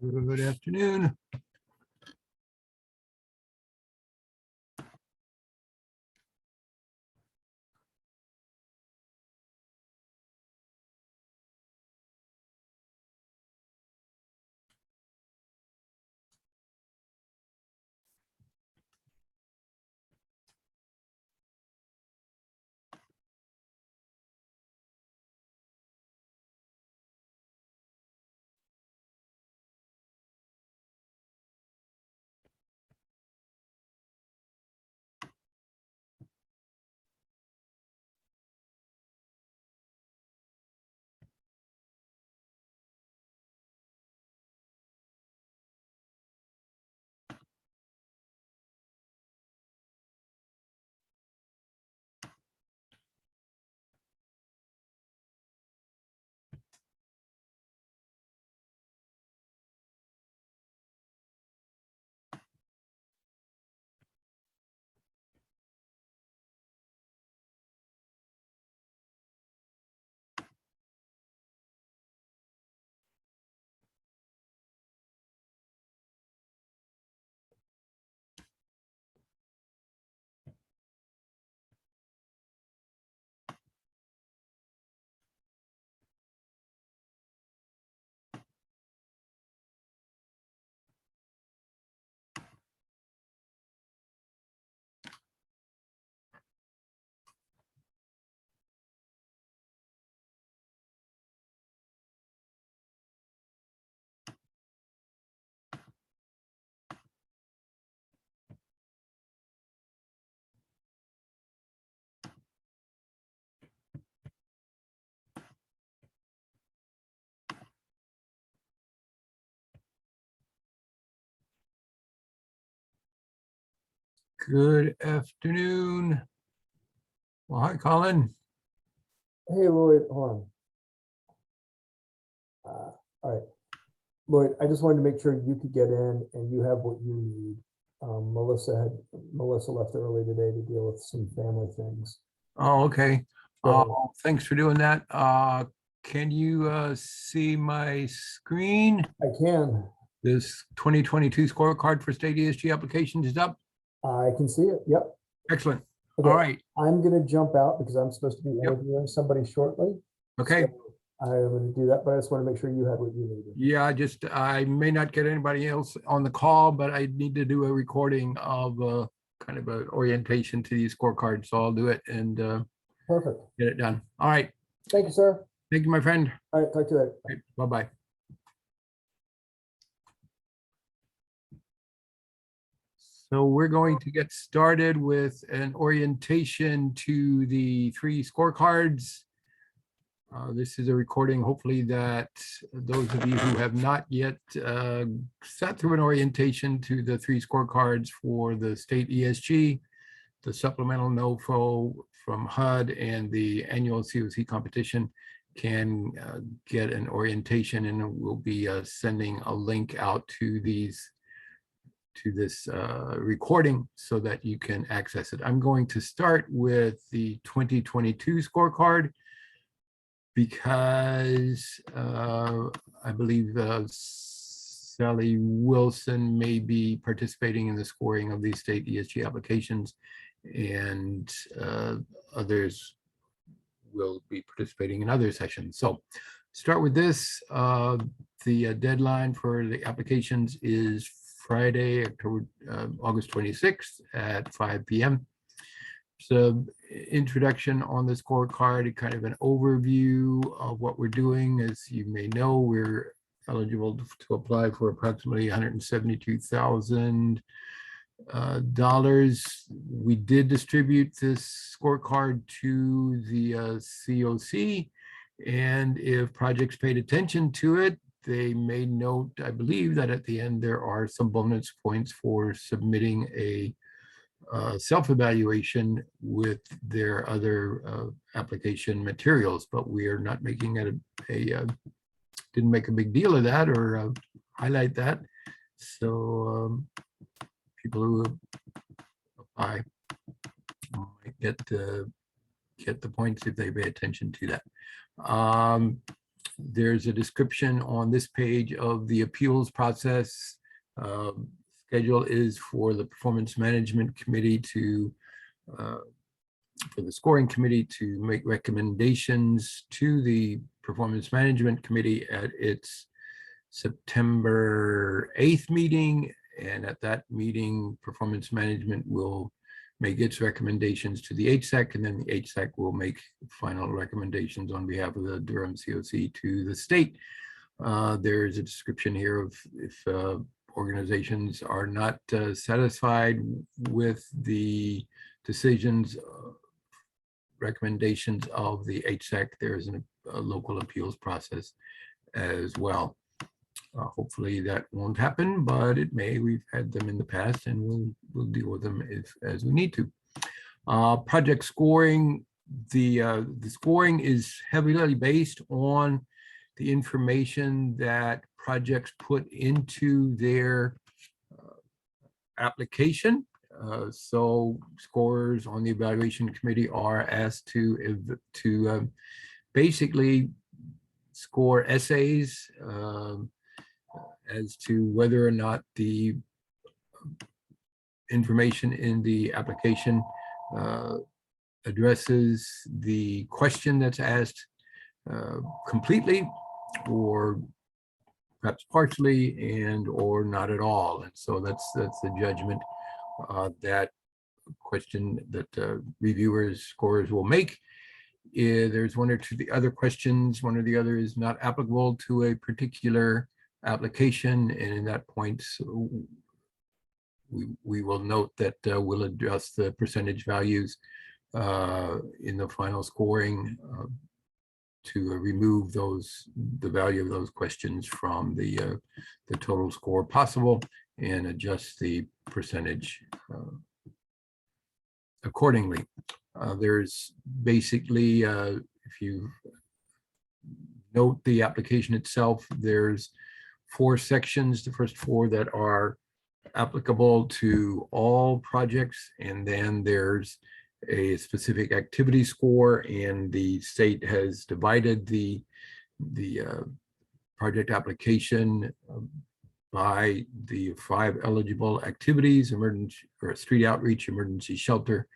Good afternoon. Good afternoon. Well, hi, Colin. Hey, Lloyd, hold on. All right, Lloyd, I just wanted to make sure you could get in and you have what you need. Melissa left early today to deal with some family things. Oh, okay. So- Thanks for doing that. Can you see my screen? I can. This 2022 scorecard for state ESG applications is up. I can see it. Yep. Excellent. Okay. All right. I'm going to jump out because I'm supposed to be interviewing somebody shortly. Okay. So I'm going to do that, but I just want to make sure you had what you needed. Yeah, I may not get anybody else on the call, but I need to do a recording of kind of an orientation to these scorecards. So I'll do it and Perfect. get it done. All right. Thank you, sir. Thank you, my friend. All right. Talk to you later. Okay, bye-bye. So we're going to get started with an orientation to the three scorecards. This is a recording, hopefully, that those of you who have not yet sat through an orientation to the three scorecards for the state ESG, the supplemental NOFO from HUD, and the annual COC competition can get an orientation, and we'll be sending a link out to this recording so that you can access it. I'm going to start with the 2022 scorecard because I believe Sally Wilson may be participating in the scoring of these state ESG applications, and others will be participating in other sessions. So start with this. The deadline for the applications is Friday, August 26th at 5 p.m. So introduction on the scorecard, kind of an overview of what we're doing. As you may know, we're eligible to apply for approximately $172,000. We did distribute this scorecard to the COC, and if projects paid attention to it, they may note, I believe, that at the end there are some bonus points for submitting a self-evaluation with their other application materials, but we are not making it didn't make a big deal of that or highlight that. So people who apply might get the points if they pay attention to that. There's a description on this page of the appeals process. Schedule is for the Performance Management Committee to, for the scoring committee to make recommendations to the Performance Management Committee at its September 8th meeting. And at that meeting, Performance Management will make its recommendations to the HSEC, and then the HSEC will make final recommendations on behalf of the Durham COC to the state. There's a description here of if organizations are not satisfied with the decisions, recommendations of the HSEC, there's a local appeals process as well. Hopefully that won't happen, but it may. We've had them in the past, and we'll deal with them as we need to. Project scoring, the scoring is heavily based on the information that projects put into their application. So scorers on the evaluation committee are asked to basically score essays as to whether or not the information in the application addresses the question that's asked completely, or perhaps partially, and or not at all. And so that's the judgment that question that reviewers, scorers will make. There's one or two the other questions, one or the other is not applicable to a particular application, and in that point we will note that we'll adjust the percentage values in the final scoring to remove the value of those questions from the total score possible, and adjust the percentage accordingly. There's basically, if you note the application itself, there's 4 sections, the first 4 that are applicable to all projects, and then there's a specific activity score, and the state has divided the project application by the 5 eligible activities: emergency or street outreach, emergency shelter,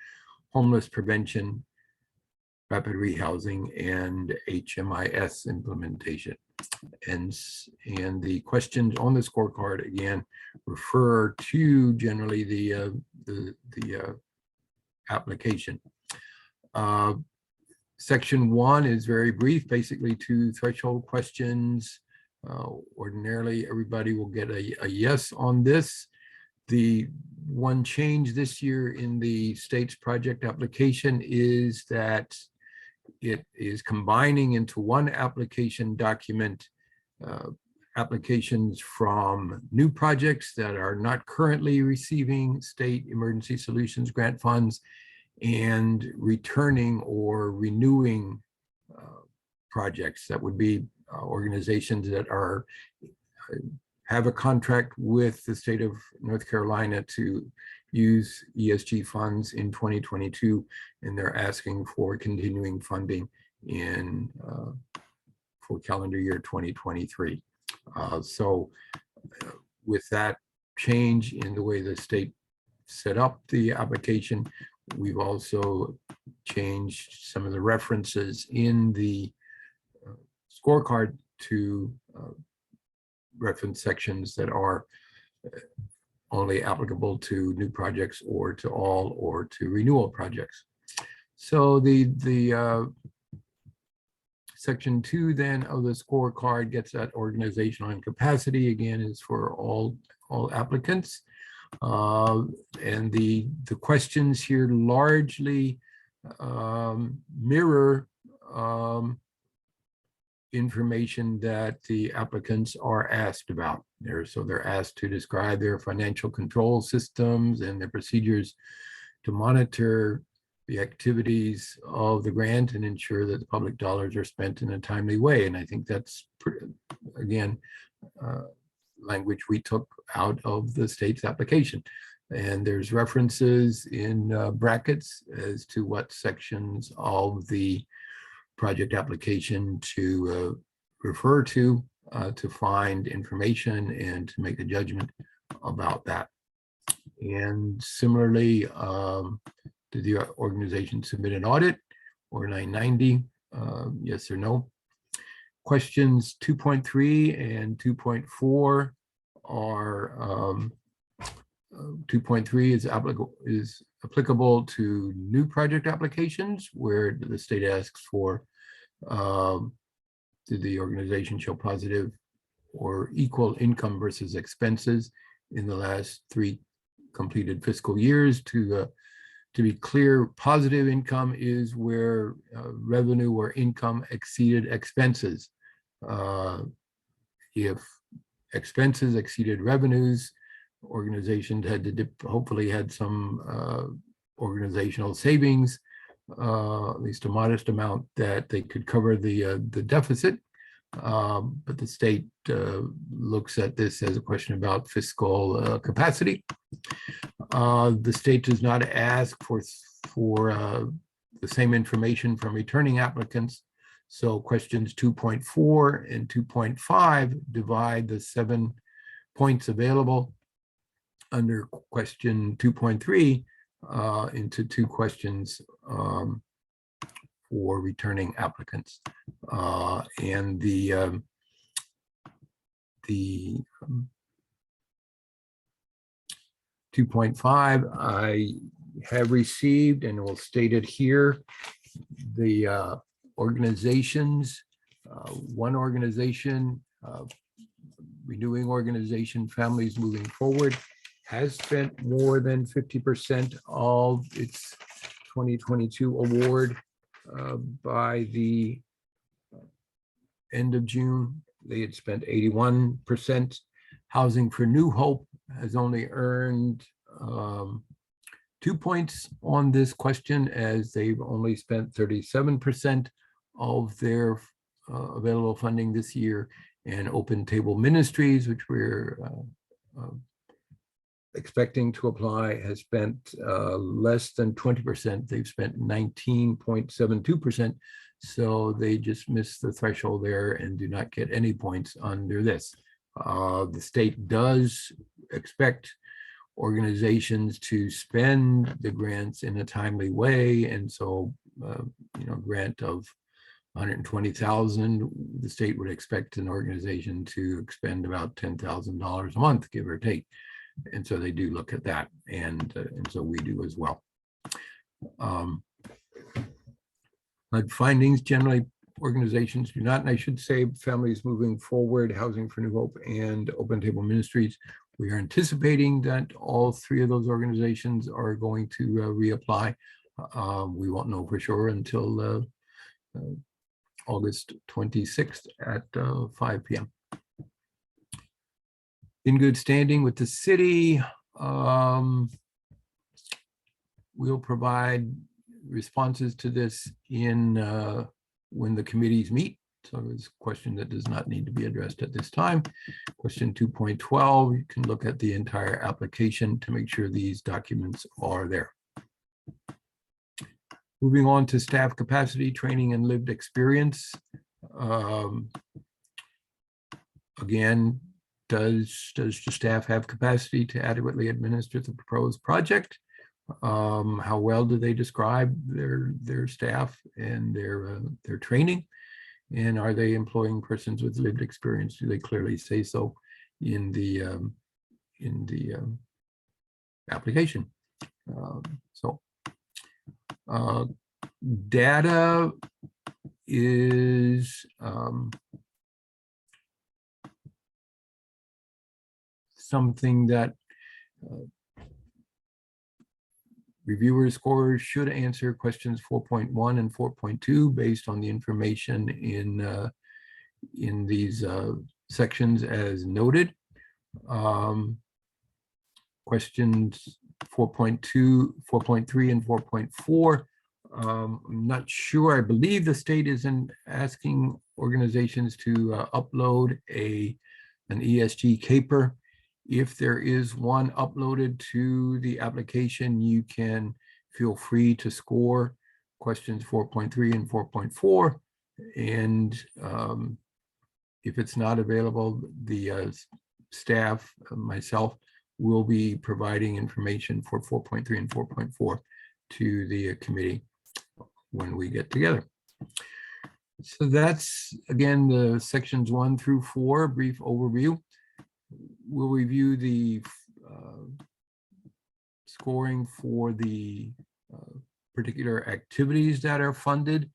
homeless prevention, rapid rehousing, and HMIS implementation. And the questions on the scorecard again refer to generally the application. Section 1 is very brief, basically 2 threshold questions. Ordinarily, everybody will get a yes on this. The one change this year in the state's project application is that it is combining into one application document applications from new projects that are not currently receiving state emergency solutions grant funds, and returning or renewing projects that would be organizations that are have a contract with the state of North Carolina to use ESG funds in 2022, and they're asking for continuing funding in for calendar year 2023. So with that change in the way the state set up the application, we've also changed some of the references in the scorecard to reference sections that are only applicable to new projects, or to all, or to renewal projects. So the section 2 then of the scorecard gets at organizational incapacity. Again, is for all applicants, and the questions here largely mirror information that the applicants are asked about there. So they're asked to describe their financial control systems and their procedures to monitor the activities of the grant and ensure that the public dollars are spent in a timely way. And I think that's, again, language we took out of the state's application. And there's references in brackets as to what sections of the project application to refer to find information and to make a judgment about that. And similarly, did the organization submit an audit or 990? Yes or no? Questions 2.3 and 2.4 are 2.3 is applicable to new project applications where the state asks for did the organization show positive or equal income versus expenses in the last 3 completed fiscal years. To be clear, positive income is where revenue or income exceeded expenses. If expenses exceeded revenues, organizations had to hopefully had some organizational savings, at least a modest amount that they could cover the deficit. But the state looks at this as a question about fiscal capacity. The state does not ask for the same information from returning applicants. So questions 2.4 and 2.5 divide the 7 points available under question 2.3 into 2 questions for returning applicants. And the 2.5, I have received and will state it here. The organizations, one organization, renewing organization, Families Moving Forward, has spent more than 50% of its 2022 award by the end of June. They had spent 81%. Housing for New Hope has only earned 2 points on this question, as they've only spent 37% of their available funding this year. And Open Table Ministries, which we're expecting to apply, has spent less than 20%. They've spent 19.72%. So they just missed the threshold there and do not get any points under this. The state does expect organizations to spend the grants in a timely way. And so, grant of 120,000, the state would expect an organization to expend about $10,000 a month, give or take. And so they do look at that, and so we do as well. But findings, generally organizations do not, and I should say Families Moving Forward, Housing for New Hope, and Open Table Ministries, we are anticipating that all 3 of those organizations are going to reapply. We won't know for sure until August 26th at 5 p.m. In good standing with the city, we'll provide responses to this in when the committees meet. So it's a question that does not need to be addressed at this time. Question 2.12, you can look at the entire application to make sure these documents are there. Moving on to staff capacity, training, and lived experience. Again, does the staff have capacity to adequately administer the proposed project? How well do they describe their staff and their training? And are they employing persons with lived experience? Do they clearly say so in the application? Data is something that reviewer scores should answer questions 4.1 and 4.2 based on the information in these sections as noted. Questions 4.2, 4.3, and 4.4. I'm not sure. I believe the state isn't asking organizations to upload an ESG caper. If there is one uploaded to the application, you can feel free to score questions 4.3 and 4.4. And if it's not available, the staff, myself, will be providing information for 4.3 and 4.4 to the committee when we get together. So that's, again, the sections 1 through 4, brief overview. We'll review the scoring for the particular activities that are funded.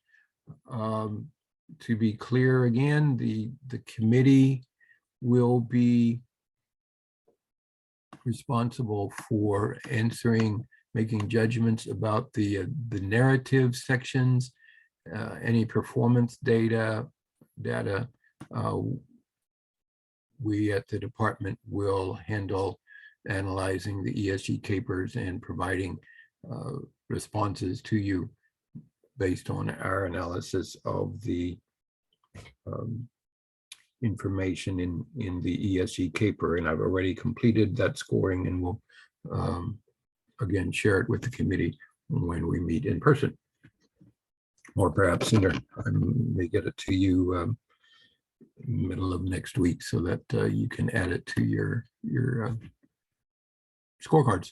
To be clear, again, the committee will be responsible for making judgments about the narrative sections, any performance data. We at the department will handle analyzing the ESG capers and providing responses to you based on our analysis of the information in the ESG caper. And I've already completed that scoring, and will again share it with the committee when we meet in person, or perhaps sooner. I may get it to you middle of next week, so that you can add it to your scorecards.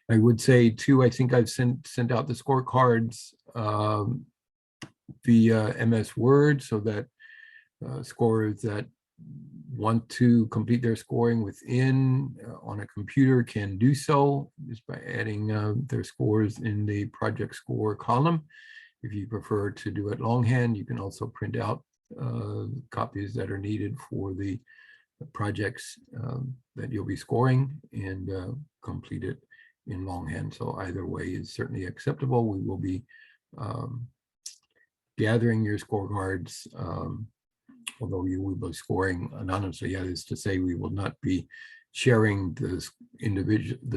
I would say too, I think I've sent out the scorecards via MS Word, so that scorers that want to complete their scoring within on a computer can do so just by adding their scores in the project score column. If you prefer to do it longhand, you can also print out copies that are needed for the projects that you'll be scoring, and complete it in longhand. So either way is certainly acceptable. We will be gathering your scorecards, although you will be scoring anonymously. That is to say, we will not be sharing the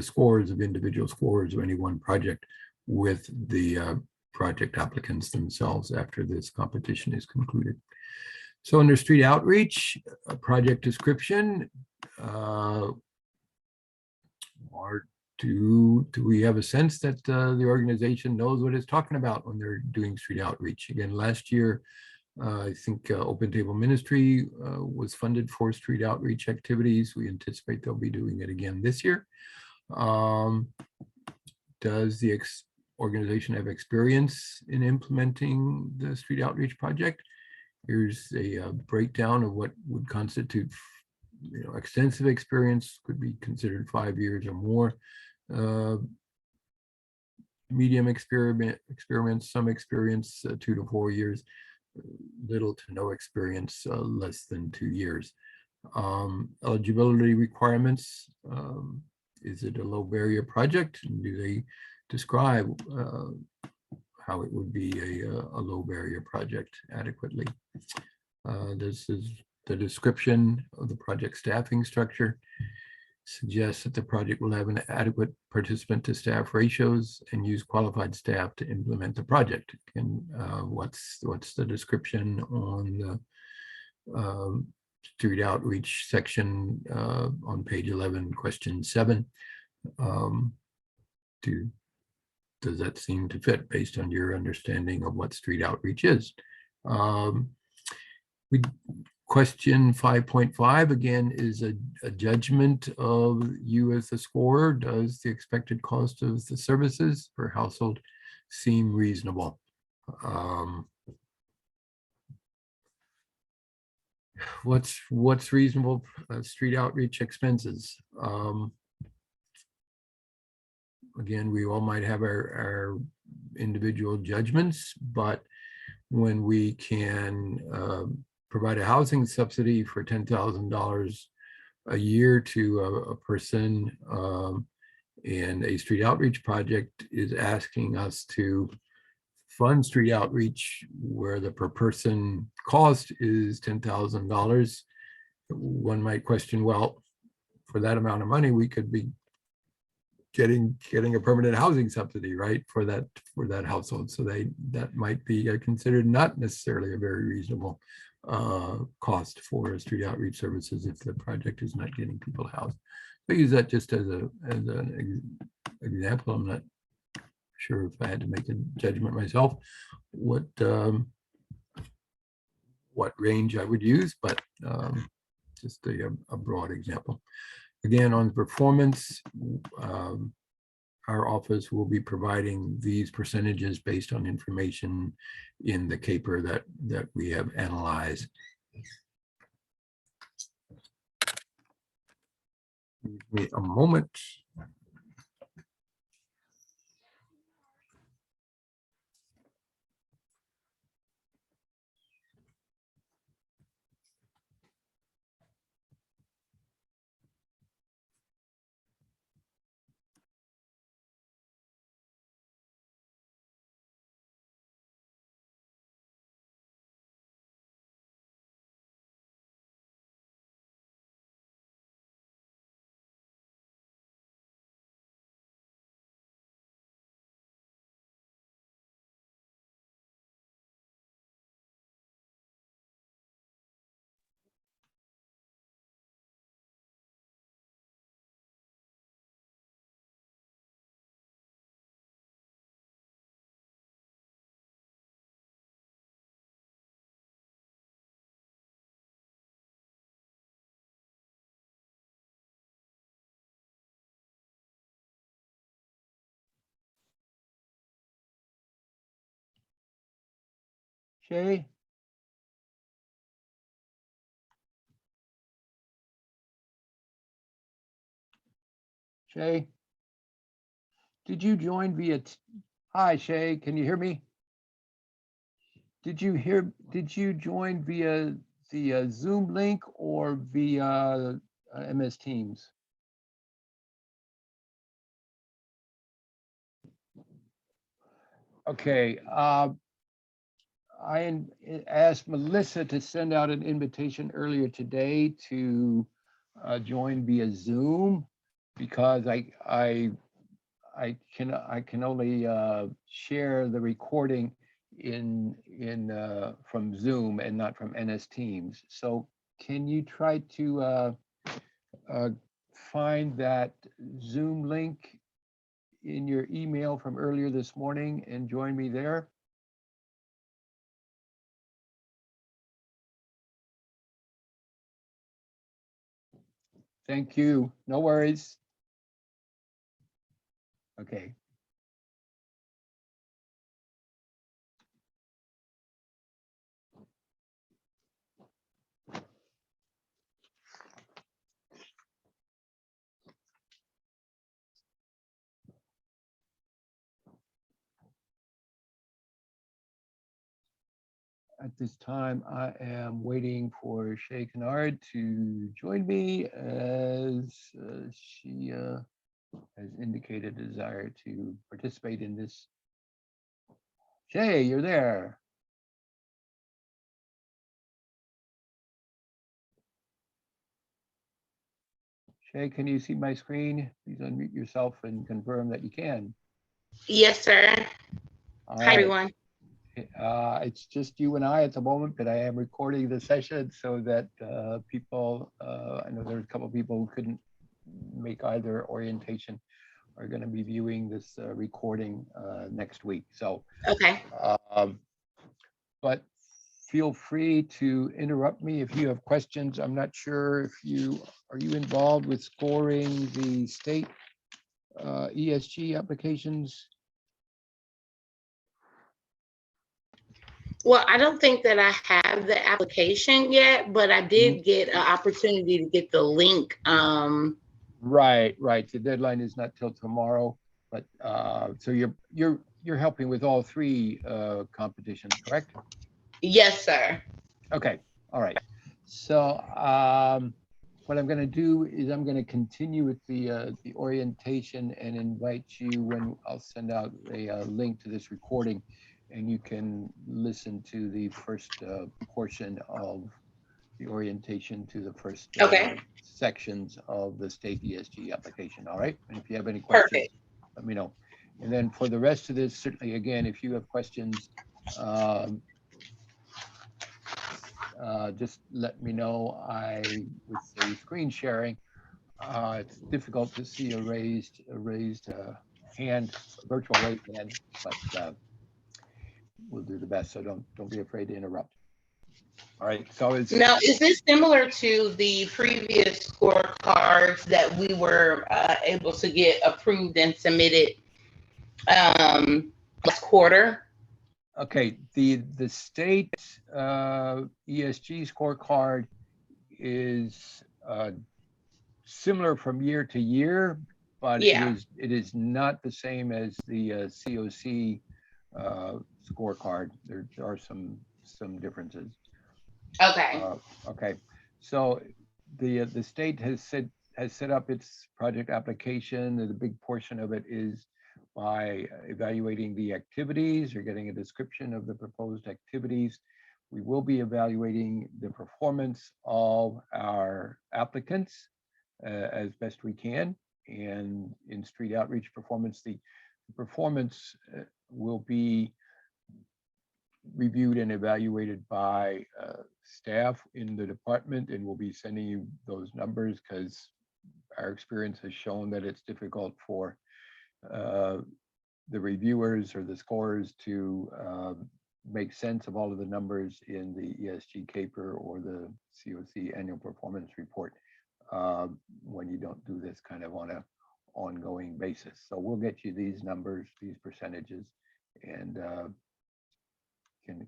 scores of individual scores of any one project with the project applicants themselves after this competition is concluded. So under street outreach, project description, do we have a sense that the organization knows what it's talking about when they're doing street outreach? Again, last year, I think Open Table Ministry was funded for street outreach activities. We anticipate they'll be doing it again this year. Does the organization have experience in implementing the street outreach project? Here's a breakdown of what would constitute, extensive experience. Could be considered 5 years or more. Medium experiments, some experience, 2 to 4 years. Little to no experience, less than 2 years. Eligibility requirements. Is it a low barrier project? And do they describe how it would be a low barrier project adequately? This is the description of the project staffing structure. Suggests that the project will have an adequate participant to staff ratios and use qualified staff to implement the project. And what's the description on the street outreach section on page 11, question 7? Does that seem to fit based on your understanding of what street outreach is? Question 5.5 again is a judgment of you as the scorer. Does the expected cost of the services per household seem reasonable? What's reasonable street outreach expenses? Again, we all might have our individual judgments, but when we can provide a housing subsidy for $10,000 a year to a person, and a street outreach project is asking us to fund street outreach where the per person cost is $10,000, one might question, well, for that amount of money, we could be getting a permanent housing subsidy, right, for that household. So that might be considered not necessarily a very reasonable cost for street outreach services if the project is not getting people housed. I use that just as an example. I'm not sure if I had to make a judgment myself. What what range I would use, but just a broad example. Again, on performance, our office will be providing these percentages based on information in the caper that we have analyzed. Give me a moment. Shay? Shay? Did you join via, hi Shay, can you hear me? Did you join via the Zoom link or via MS Teams? Okay, I asked Melissa to send out an invitation earlier today to join via Zoom because I can only share the recording from Zoom and not from NS Teams. So can you try to find that Zoom link in your email from earlier this morning and join me there? Thank you. No worries. Okay. At this time, I am waiting for Shay Kennard to join me as she has indicated a desire to participate in this. Shay, you're there. Shay, can you see my screen? Please unmute yourself and confirm that you can. Yes, sir. All Hi, right. everyone. It's just you and I at the moment, but I am recording the session so that people, I know there's a couple of people who couldn't make either orientation, are going to be viewing this recording next week. So, Okay. But feel free to interrupt me if you have questions. I'm not sure if are you involved with scoring the state ESG applications? Well, I don't think that I have the application yet, but I did get an opportunity to get the link. Right. The deadline is not till tomorrow, but so you're helping with all three competitions, correct? Yes, sir. Okay. All right. So what I'm going to do is I'm going to continue with the orientation and invite you when I'll send out a link to this recording, and you can listen to the first portion of the orientation to the first Okay. sections of the state ESG application. All right. And if you have any questions, Perfect. let me know. And then for the rest of this, certainly, again, if you have questions, just let me know. With the screen sharing, it's difficult to see a raised hand, virtual raised hand, but we'll do the best. So don't be afraid to interrupt. All right, so it's, Now, is this similar to the previous scorecards that we were able to get approved and submitted last quarter? okay, the state ESG scorecard is similar from year to year, but Yeah. it is not the same as the COC scorecard. There are some differences. Okay. Okay, so the state has set up its project application. The big portion of it is by evaluating the activities or getting a description of the proposed activities. We will be evaluating the performance of our applicants as best we can. And in street outreach performance, the performance will be reviewed and evaluated by staff in the department, and we'll be sending you those numbers because our experience has shown that it's difficult for the reviewers or the scorers to make sense of all of the numbers in the ESG caper or the COC annual performance report when you don't do this kind of on a ongoing basis. So we'll get you these numbers, these percentages, and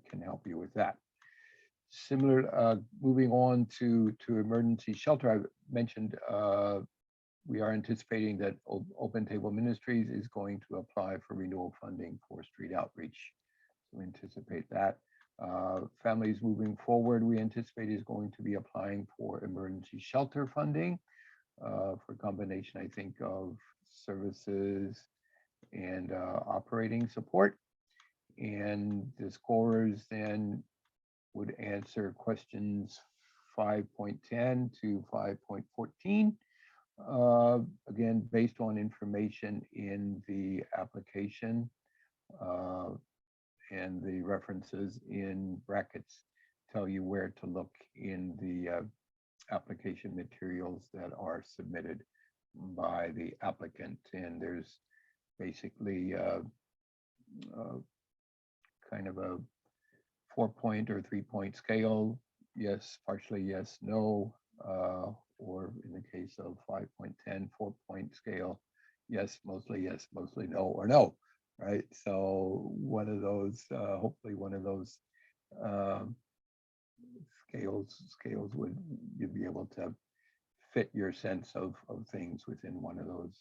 can help you with that. Similar, moving on to emergency shelter, I mentioned we are anticipating that Open Table Ministries is going to apply for renewal funding for street outreach. So we anticipate that. Families Moving Forward, we anticipate is going to be applying for emergency shelter funding for a combination, I think, of services and operating support. And the scorers then would answer questions 5.10 to 5.14. Again, based on information in the application and the references in brackets tell you where to look in the application materials that are submitted by the applicant. And there's basically kind of a 4-point or 3-point scale, yes, partially yes, no, or in the case of 5.10, 4-point scale, yes, mostly no, or no, right? So one of those, hopefully one of those scales would, you'd be able to fit your sense of things within one of those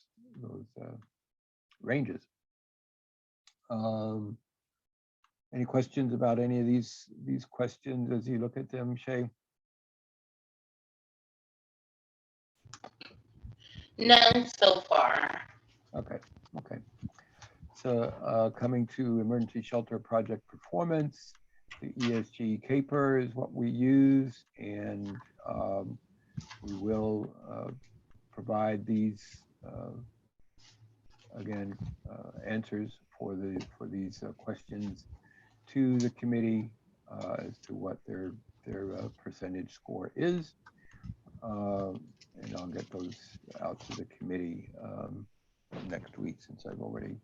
ranges. Any questions about any of these questions as you look at them, Shay? None so far. Okay. So coming to emergency shelter project performance, the ESG caper is what we use, and we will provide these again answers for these questions to the committee as to what their percentage score is, and I'll get those out to the committee next week, since I've already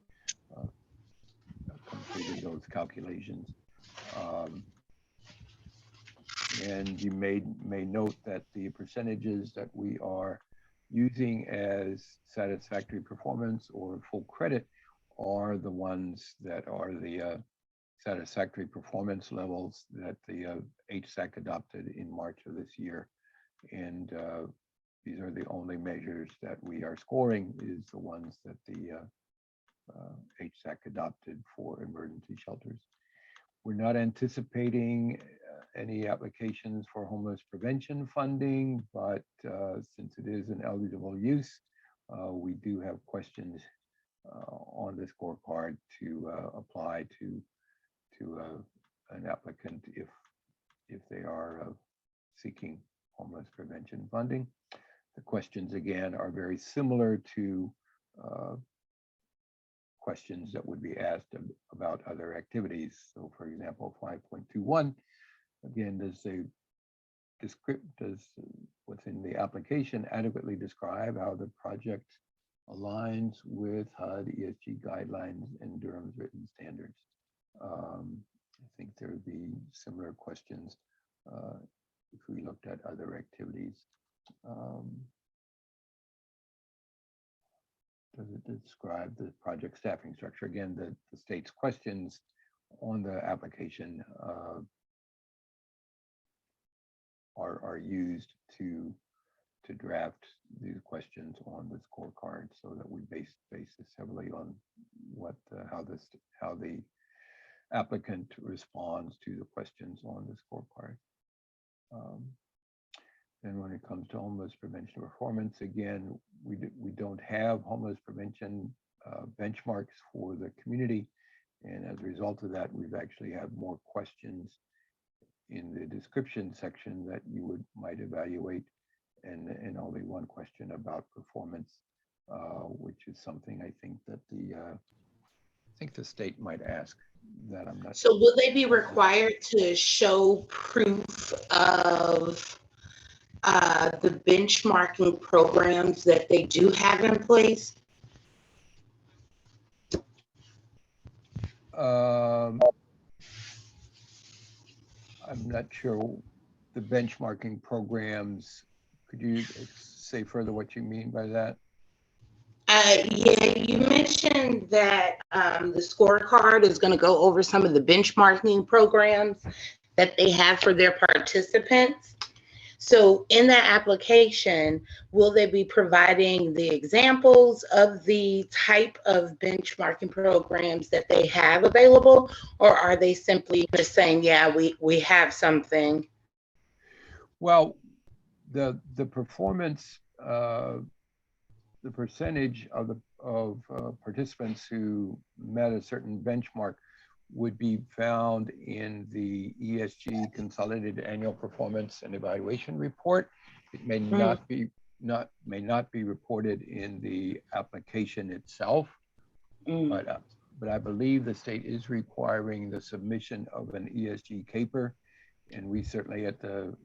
completed those calculations. And you may note that the percentages that we are using as satisfactory performance or full credit are the ones that are the satisfactory performance levels that the HSAC adopted in March of this year. And these are the only measures that we are scoring, is the ones that the HSAC adopted for emergency shelters. We're not anticipating any applications for homeless prevention funding, but since it is an eligible use, we do have questions on the scorecard to apply to an applicant if they are seeking homeless prevention funding. The questions again are very similar to questions that would be asked about other activities. So for example, 5.21, again, does within the application adequately describe how the project aligns with HUD, ESG guidelines, and Durham's written standards. I think there would be similar questions if we looked at other activities. Does it describe the project staffing structure? Again, the state's questions on the application are used to draft these questions on the scorecard, so that we base this heavily on what how the applicant responds to the questions on the scorecard. And when it comes to homeless prevention performance, again, we don't have homeless prevention benchmarks for the community, and as a result of that, we've actually had more questions in the description section that you might evaluate, and only one question about performance, which is something I think that the state might ask. That I'm not. So will they be required to show proof of the benchmarking programs that they do have in place? I'm not sure the benchmarking programs. Could you say further what you mean by that? Yeah, you mentioned that the scorecard is going to go over some of the benchmarking programs that they have for their participants. So in that application, will they be providing the examples of the type of benchmarking programs that they have available, or are they simply just saying, yeah, we have something? Well, the performance, the percentage of participants who met a certain benchmark would be found in the ESG Consolidated Annual Performance and Evaluation Report. It may not be reported in the application itself, but I believe the state is requiring the submission of an ESG caper, and we certainly at the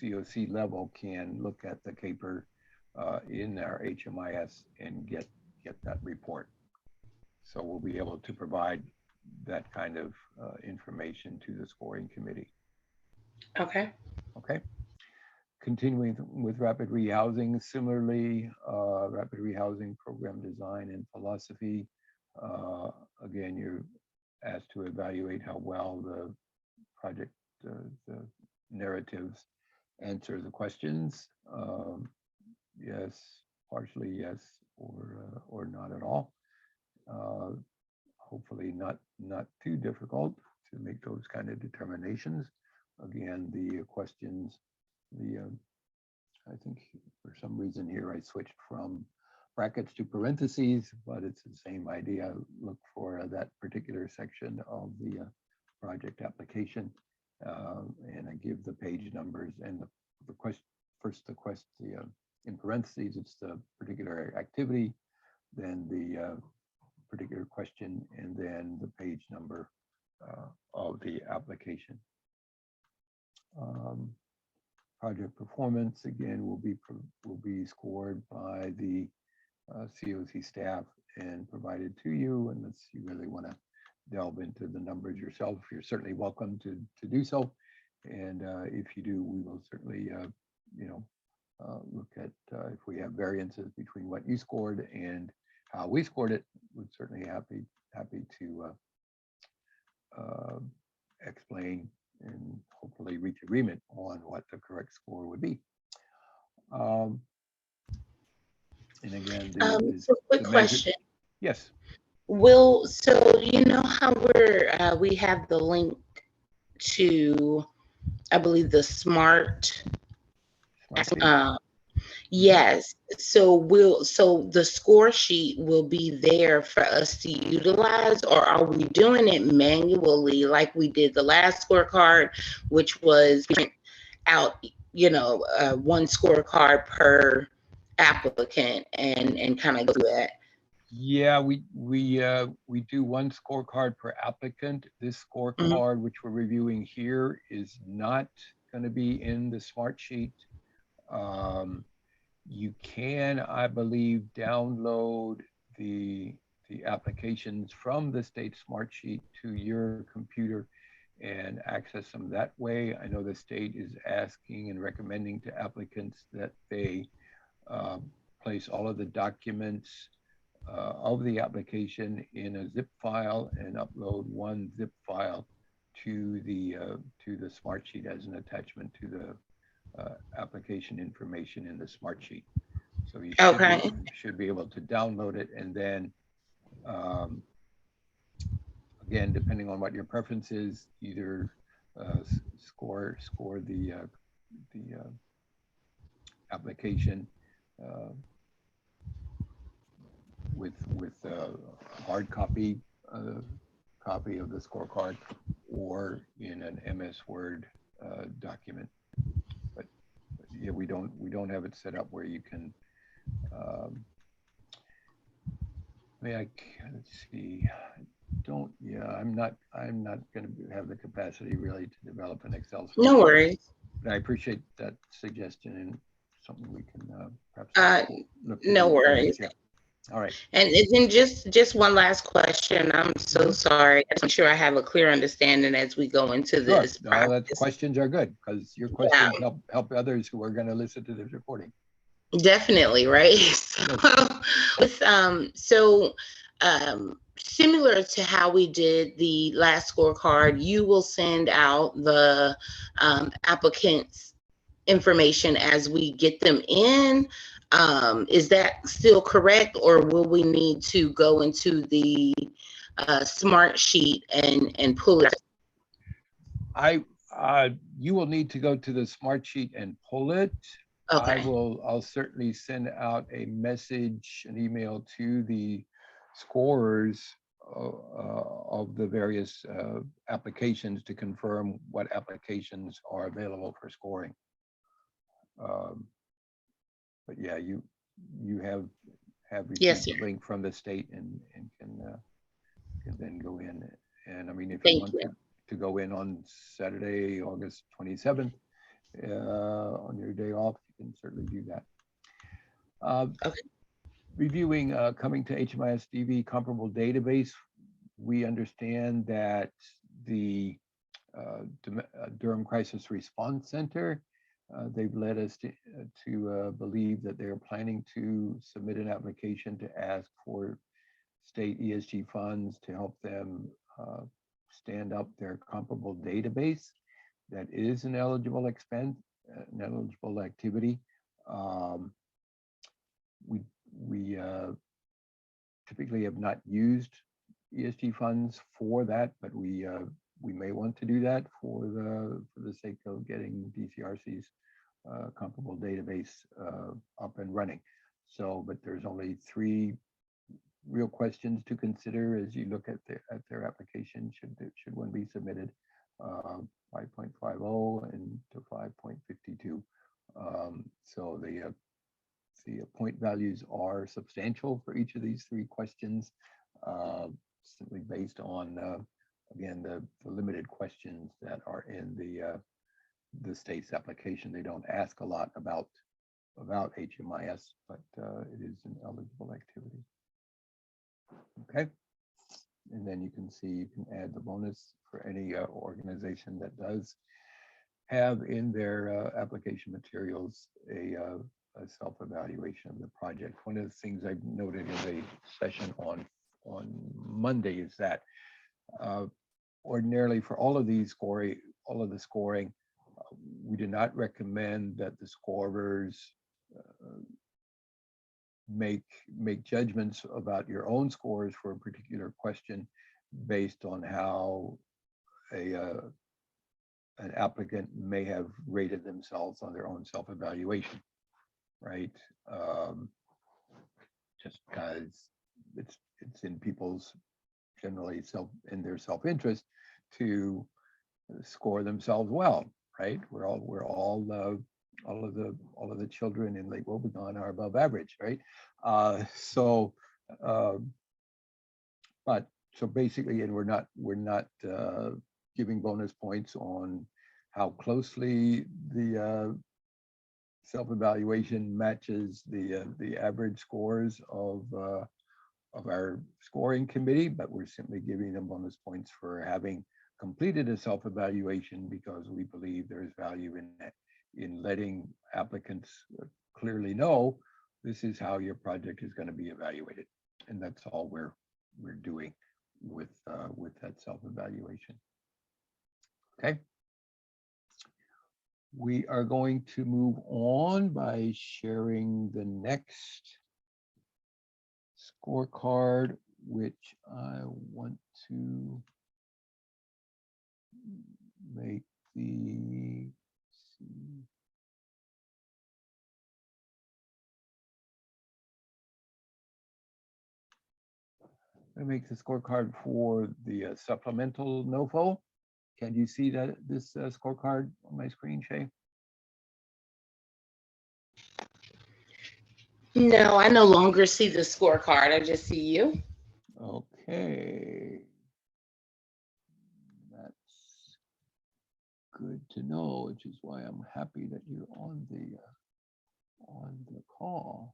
COC level can look at the caper in our HMIS and get that report. So we'll be able to provide that kind of information to the scoring committee. Okay. Okay. Continuing with rapid rehousing, similarly, rapid rehousing program design and philosophy. Again, you're asked to evaluate how well the project, the narratives answer the questions. Yes, partially yes, or not at all. Hopefully not too difficult to make those kind of determinations. Again, the questions, I think for some reason here I switched from brackets to parentheses, but it's the same idea. Look for that particular section of the project application, and I give the page numbers and the question. First, in parentheses, it's the particular activity, then the particular question, and then the page number of the application. Project performance, again, will be scored by the COC staff and provided to you, unless you really want to delve into the numbers yourself. You're certainly welcome to do so, and if you do, we will certainly look at if we have variances between what you scored and how we scored it. We're certainly happy to explain and hopefully reach agreement on what the correct score would be. And again, So quick question. Yes. So you know how we have the link to, I believe, the smart. Yes. So the score sheet will be there for us to utilize, or are we doing it manually like we did the last scorecard, which was print out, one scorecard per applicant and kind of do that? Yeah, we do one scorecard per applicant. This scorecard, which we're reviewing here, is not going to be in the smart sheet. You can, I believe, download the applications from the state smart sheet to your computer and access them that way. I know the state is asking and recommending to applicants that they place all of the documents of the application in a zip file and upload one zip file to the smart sheet as an attachment to the application information in the smart sheet. So you should be able to download it, and then again, depending on what your preference is, either score the application with a hard copy of the scorecard, or in an MS Word document. But yeah, we don't have it set up where you can. Let's see. I'm not going to have the capacity really to develop an Excel spreadsheet. No worries. But I appreciate that suggestion, and something we can perhaps look to no do. worries. Yeah. All right. And then just one last question. I'm so sorry. I'm sure I have a clear understanding as we go into this. Sure. No, that questions are good, because your questions help others who are going to listen to this recording. Definitely, right? So, similar to how we did the last scorecard, you will send out the applicants' information as we get them in. Is that still correct, or will we need to go into the smart sheet and pull it? You will need to go to the smart sheet and pull it. Okay. I'll certainly send out a message, an email to the scorers of the various applications to confirm what applications are available for scoring. But yeah, you have received the link from the state and can then go in. And I mean, if you want to go in on Saturday, August 27th, on your day off, you can certainly do that. Okay. Reviewing coming to HMIS DV comparable database, we understand that the Durham Crisis Response Center, they've led us to believe that they're planning to submit an application to ask for state ESG funds to help them stand up their comparable database. That is an eligible expense, an eligible activity. We typically have not used ESG funds for that, but we may want to do that for the sake of getting DCRC's comparable database up and running. So, but there's only 3 real questions to consider as you look at their application. Should one be submitted? 5.50 and to 5.52. So the point values are substantial for each of these 3 questions, simply based on again the limited questions that are in the state's application. They don't ask a lot about HMIS, but it is an eligible activity. Okay. And then you can see, you can add the bonus for any organization that does have in their application materials a self-evaluation of the project. One of the things I've noted in the session on Monday is that ordinarily for all of the scoring, we do not recommend that the scorers make judgments about your own scores for a particular question based on how an applicant may have rated themselves on their own self-evaluation, right? Just because it's in people's generally in their self-interest to score themselves well, right? We're all of the children in Lake Wobegon are above average, right? So basically, and we're not giving bonus points on how closely the self-evaluation matches the average scores of our scoring committee, but we're simply giving them bonus points for having completed a self-evaluation because we believe there is value in that, in letting applicants clearly know this is how your project is going to be evaluated, and that's all we're doing with that self-evaluation. Okay. We are going to move on by sharing the next scorecard, which I want to make the, I make the scorecard for the supplemental NOFO. Can you see that this scorecard on my screen, Shay? No, I no longer see the scorecard. I just see you. Okay. That's good to know, which is why I'm happy that you're on the call.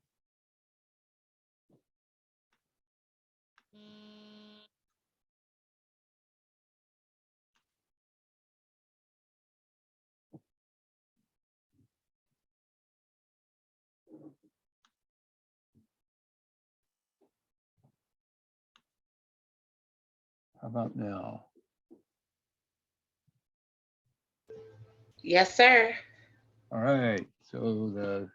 How about now? Yes, sir. All right, so the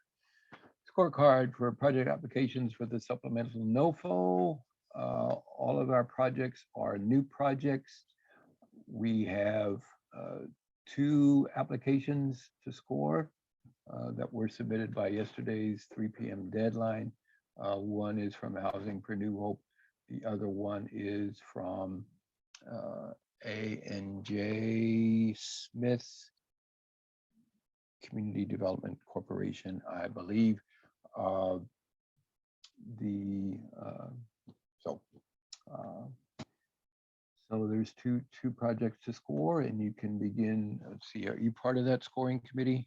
scorecard for project applications for the supplemental NOFO. All of our projects are new projects. We have 2 applications to score that were submitted by yesterday's 3 p.m. deadline. One is from Housing for New Hope. The other one is from A&J Smith Community Development Corporation, I believe. So there's two projects to score, and you can begin. Let's see, are you part of that scoring committee?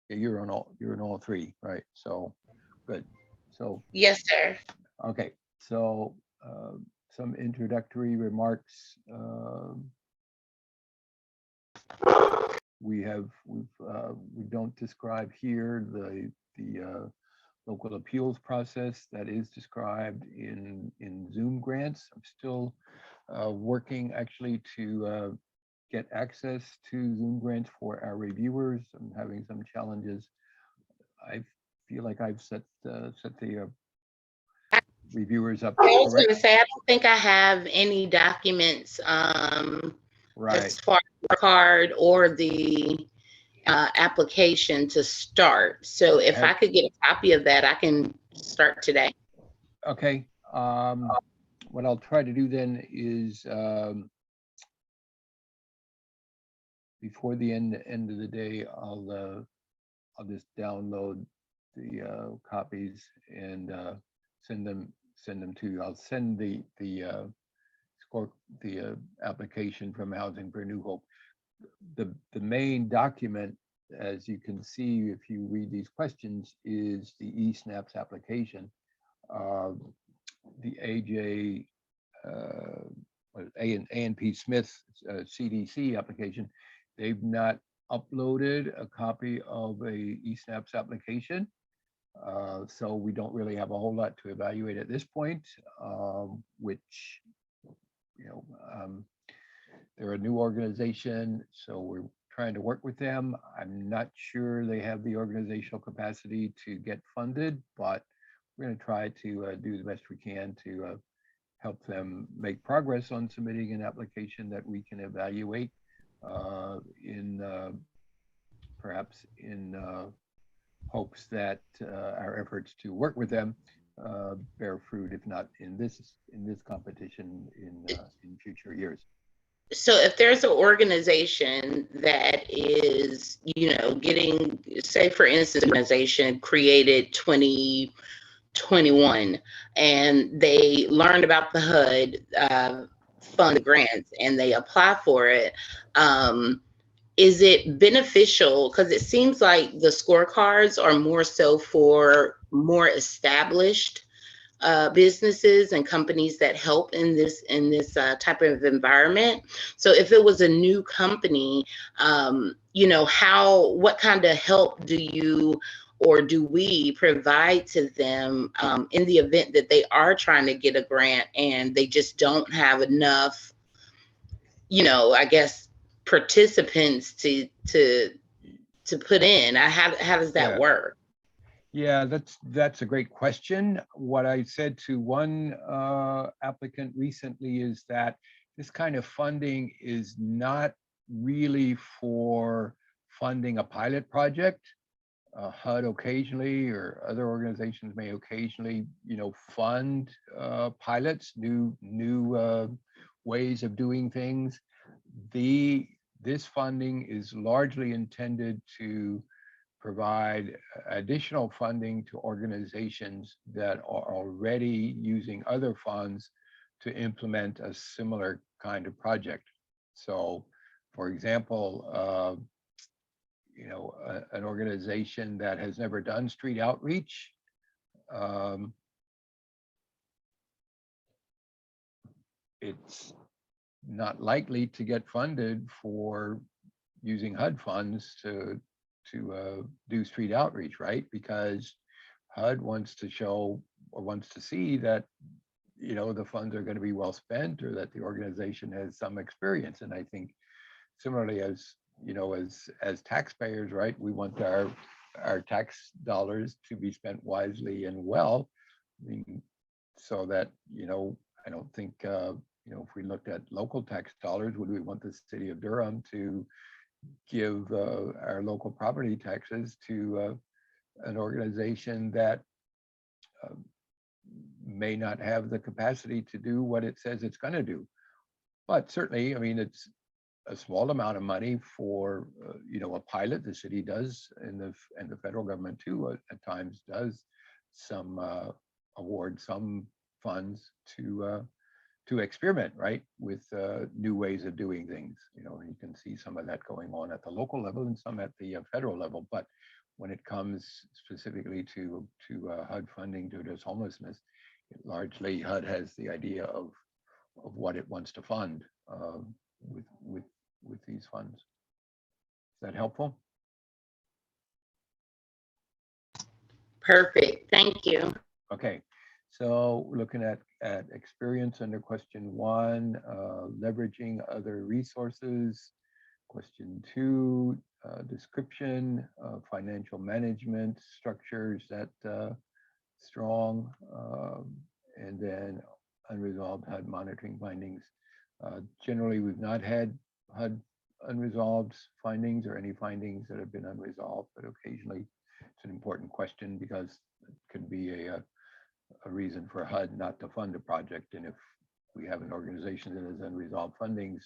Yeah, you're on all 3, right? So good. So Yes, sir. okay. So some introductory remarks. We don't describe here the local appeals process that is described in Zoom grants. I'm still working actually to get access to Zoom grants for our reviewers. I'm having some challenges. I feel like I've set the reviewers up. I was going to say, I don't think I have any documents Right. as far as the card or the application to start. So if I could get a copy of that, I can start today. Okay. What I'll try to do then is before the end of the day, I'll just download the copies and send them to you. I'll send the application from Housing for New Hope. The main document, as you can see if you read these questions, is the eSNAPS application. The A&P Smith CDC application, they've not uploaded a copy of a eSNAPS application. So we don't really have a whole lot to evaluate at this point, which, they're a new organization, so we're trying to work with them. I'm not sure they have the organizational capacity to get funded, but we're going to try to do the best we can to help them make progress on submitting an application that we can evaluate perhaps in hopes that our efforts to work with them bear fruit, if not in this competition, in future years. So if there's an organization that is, getting, say for instance, an organization created 2021 and they learned about the HUD fund grants and they apply for it, is it beneficial? Because it seems like the scorecards are more so for more established businesses and companies that help in this type of environment. So if it was a new company, you know, what kind of help do you or do we provide to them in the event that they are trying to get a grant and they just don't have enough, you know, I guess participants to put in? How does that work? Yeah, that's a great question. What I said to one applicant recently is that this kind of funding is not really for funding a pilot project. HUD occasionally, or other organizations may occasionally, you know, fund pilots, new ways of doing things. This funding is largely intended to provide additional funding to organizations that are already using other funds to implement a similar kind of project. So, for example, you know, an organization that has never done street outreach, it's not likely to get funded for using HUD funds to do street outreach, right? Because HUD wants to show or wants to see that, you know, the funds are going to be well spent, or that the organization has some experience. And I think similarly, as you know, as taxpayers, right, we want our tax dollars to be spent wisely and well. I mean, so that, you know, I don't think, you know, if we looked at local tax dollars, would we want the city of Durham to give our local property taxes to an organization that may not have the capacity to do what it says it's going to do? But certainly, I mean, it's a small amount of money for you know, a pilot. The city does, and the federal government too at times does some award some funds to experiment, right, with new ways of doing things. You know, you can see some of that going on at the local level and some at the federal level. But when it comes specifically to HUD funding to address homelessness, largely HUD has the idea of what it wants to fund with these funds. Is that helpful? Perfect. Thank you. Okay. So looking at experience under question 1, leveraging other resources. Question 2, description, financial management structures that strong, and then unresolved HUD monitoring findings. Generally, we've not had HUD unresolved findings or any findings that have been unresolved, but occasionally it's an important question because it could be a reason for HUD not to fund a project. And if we have an organization that has unresolved fundings,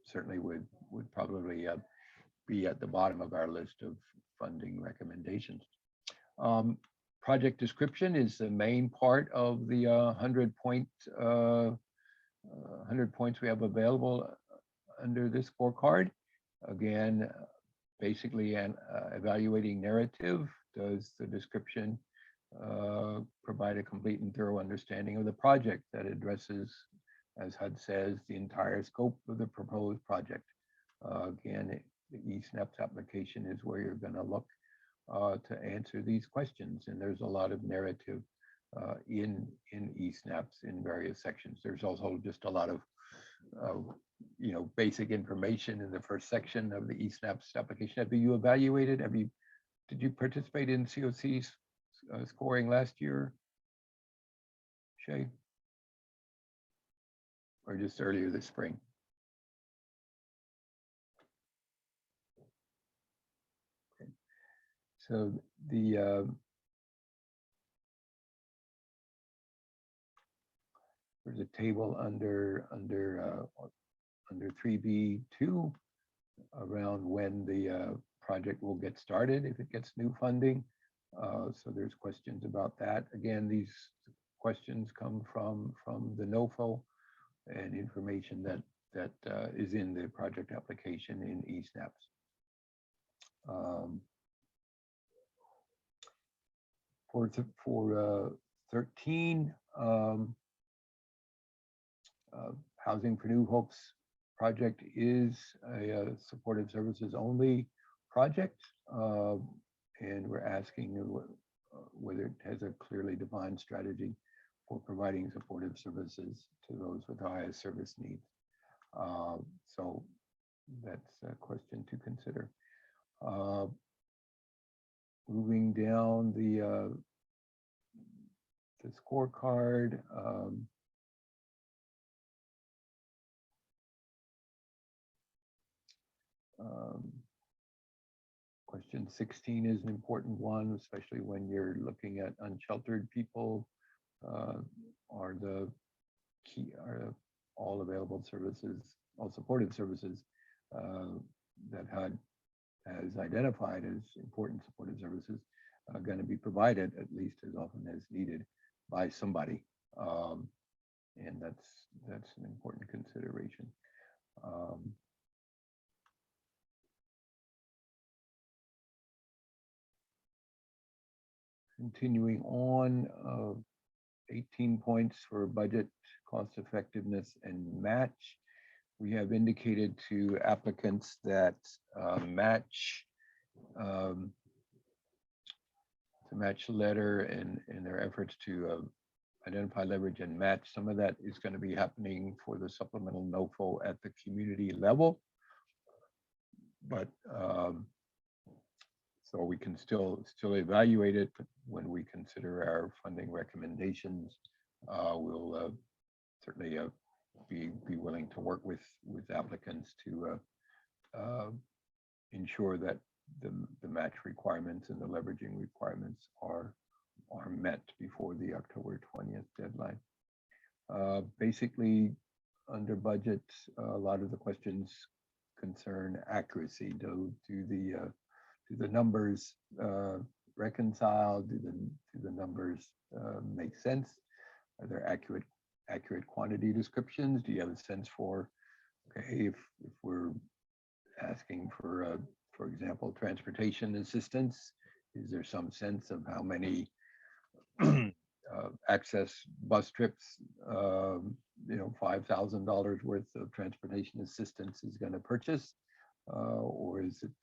certainly would probably be at the bottom of our list of funding recommendations. Project description is the main part of the 100 points we have available under this scorecard. Again, basically evaluating narrative. Does the description provide a complete and thorough understanding of the project that addresses, as HUD says, the entire scope of the proposed project? Again, the eSNAPS application is where you're going to look to answer these questions. And there's a lot of narrative in eSNAPS in various sections. There's also just a lot of you know, basic information in the first section of the eSNAPS application. Have you evaluated? Did you participate in COC's scoring last year, Shay? Or just earlier this spring? Okay. So there's a table under 3B2 around when the project will get started if it gets new funding. So there's questions about that. Again, these questions come from the NOFO and information that is in the project application in eSNAPS. For 13, Housing for New Hopes project is a supportive services only project. And we're asking whether it has a clearly defined strategy for providing supportive services to those with the highest service needs. So that's a question to consider. Moving down the scorecard. Question 16 is an important one, especially when you're looking at unsheltered people. Are the key, are all available services, all supportive services that HUD has identified as important supportive services going to be provided at least as often as needed by somebody, and that's an important consideration. Continuing on, 18 points for budget, cost effectiveness, and match. We have indicated to applicants that match the match letter and their efforts to identify, leverage, and match. Some of that is going to be happening for the supplemental NOFO at the community level, but so we can still evaluate it. But when we consider our funding recommendations, we'll certainly be willing to work with applicants to ensure that the match requirements and the leveraging requirements are met before the October 20th deadline. Basically, under budget, a lot of the questions concern accuracy. Do the numbers reconcile? Do the numbers make sense? Are there accurate quantity descriptions? Do you have a sense for, okay, if we're asking for example, transportation assistance, is there some sense of how many access bus trips, $5,000 worth of transportation assistance is going to purchase, or is it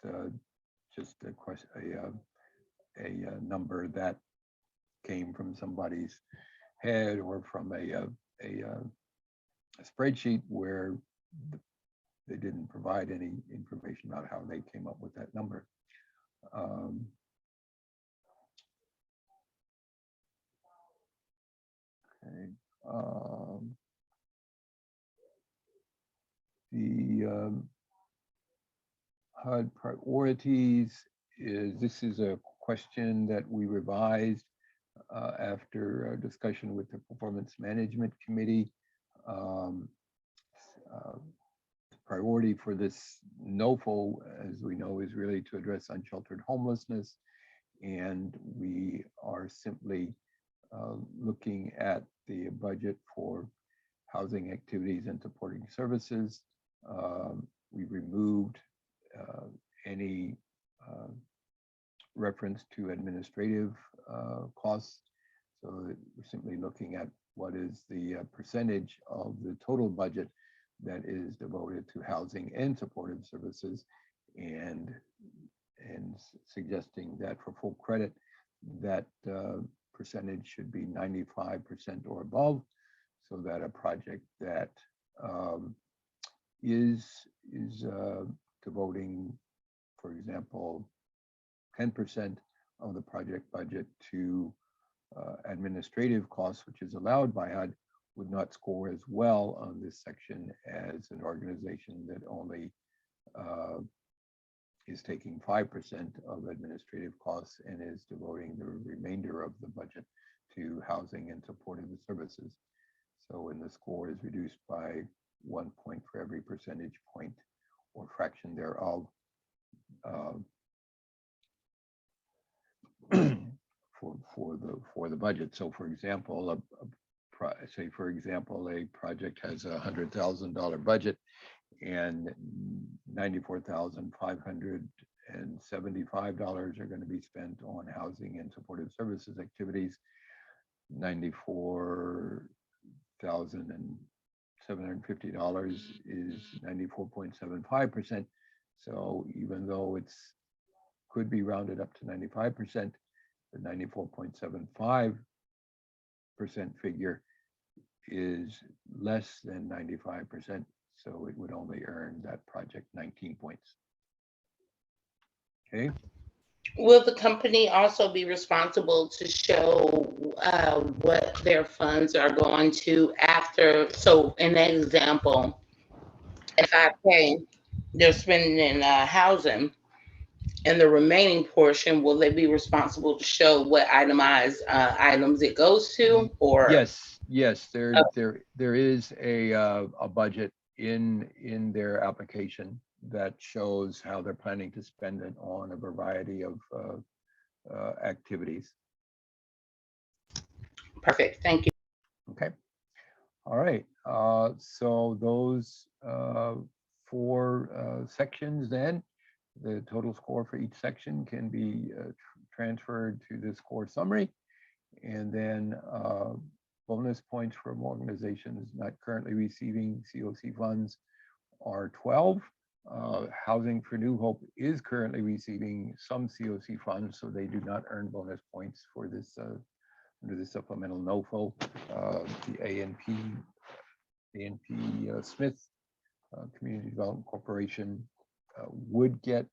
just a number that came from somebody's head or from a spreadsheet where they didn't provide any information about how they came up with that number. Okay. The HUD priorities this is a question that we revised after a discussion with the Performance Management Committee. Priority for this NOFO, as we know, is really to address unsheltered homelessness. And we are simply looking at the budget for housing activities and supporting services. We removed any reference to administrative costs. So we're simply looking at what is the percentage of the total budget that is devoted to housing and supportive services, and suggesting that for full credit, that percentage should be 95% or above, so that a project that is devoting, for example, 10% of the project budget to administrative costs, which is allowed by HUD, would not score as well on this section as an organization that only is taking 5% of administrative costs and is devoting the remainder of the budget to housing and supportive services. So when the score is reduced by 1 point for every percentage point or fraction thereof, for the budget. So for example, say for example, a project has $100,000 budget and $94,575 are going to be spent on housing and supportive services activities. $94,750 is 94.75%. So even though it's could be rounded up to 95%, the 94.75% figure is less than 95%. So it would only earn that project 19 points. Okay. Will the company also be responsible to show what their funds are going to after? So in that example, if I pay, they're spending in housing, and the remaining portion, will they be responsible to show what itemized items it goes to? Or Yes, there is a budget in their application that shows how they're planning to spend it on a variety of activities. Perfect, thank you. Okay. All right. So those four sections then, the total score for each section can be transferred to the score summary. And then bonus points from organizations not currently receiving COC funds are 12. Housing for New Hope is currently receiving some COC funds, so they do not earn bonus points for this under the supplemental NOFO. The ANP Smith Community Development Corporation would get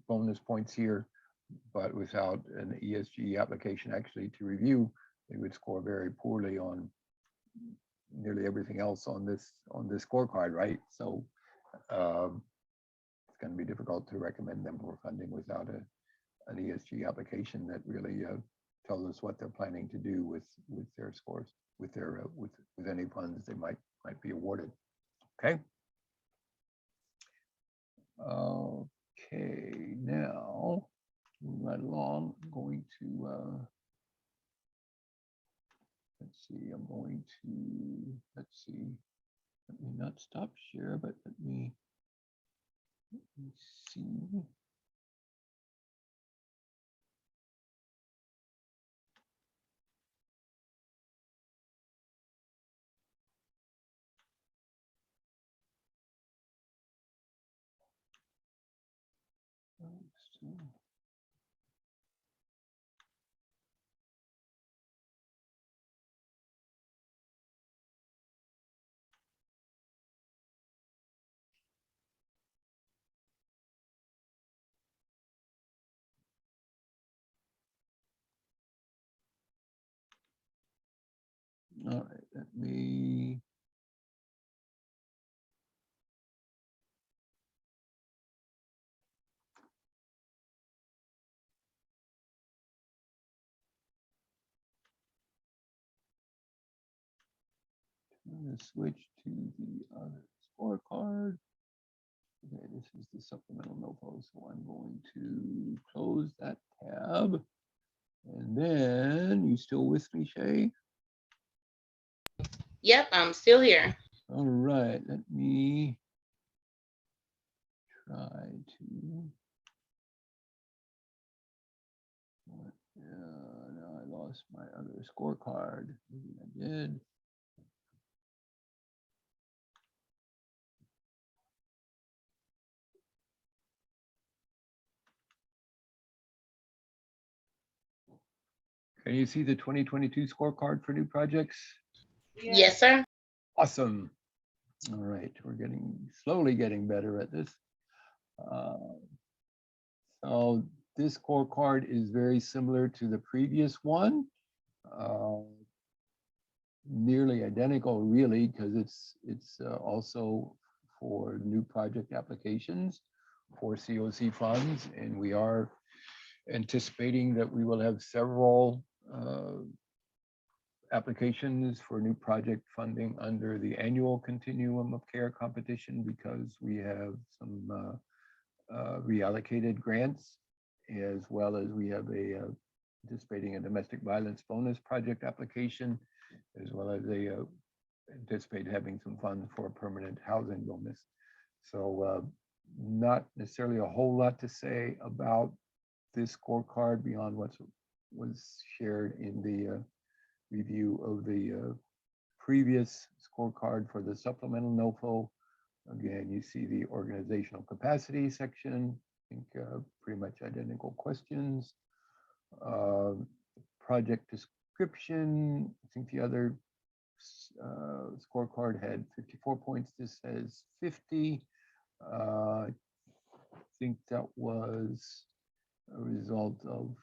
bonus points here, but without an ESG application actually to review, they would score very poorly on nearly everything else on this scorecard, right? So it's going to be difficult to recommend them for funding without an ESG application that really tells us what they're planning to do with their scores, with their with any funds they might be awarded. Okay. Okay, now moving right along, I'm going to let's see, let me not stop share, but let me see. All right, let me. I'm going to switch to the other scorecard. Okay, this is the supplemental NOFO, so I'm going to close that tab. And then, you still with me, Shay? Yep, I'm still here. All right, let me try to. Now I lost my other scorecard. Maybe I did. Can you see the 2022 scorecard for new projects? Yes, sir. Awesome. All right, we're slowly getting better at this. So this scorecard is very similar to the previous one. Nearly identical, really, because it's also for new project applications for COC funds, and we are anticipating that we will have several applications for new project funding under the annual continuum of care competition, because we have some reallocated grants, as well as we have anticipating a domestic violence bonus project application, as well as anticipate having some funds for a permanent housing bonus. So not necessarily a whole lot to say about this scorecard beyond what's was shared in the review of the previous scorecard for the supplemental NOFO. Again, you see the organizational capacity section. I think pretty much identical questions. Project description. I think the other scorecard had 54 points. This has 50. I think that was a result of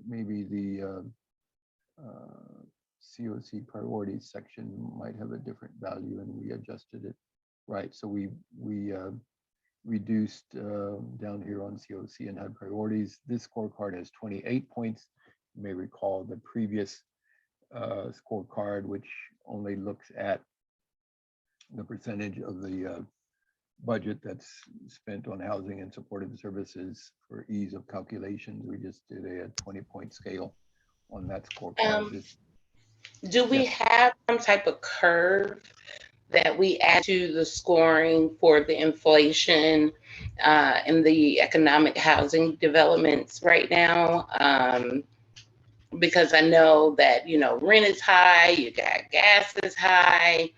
maybe the COC priorities section might have a different value, and we adjusted it. Right, so we reduced down here on COC and HUD priorities. This scorecard has 28 points. You may recall the previous scorecard, which only looks at the percentage of the budget that's spent on housing and supportive services for ease of calculations. We just did a 20-point scale on that scorecard. Do we have some type of curve that we add to the scoring for the inflation and the economic housing developments right now? Because I know that, you know, rent is high, you got gas is high.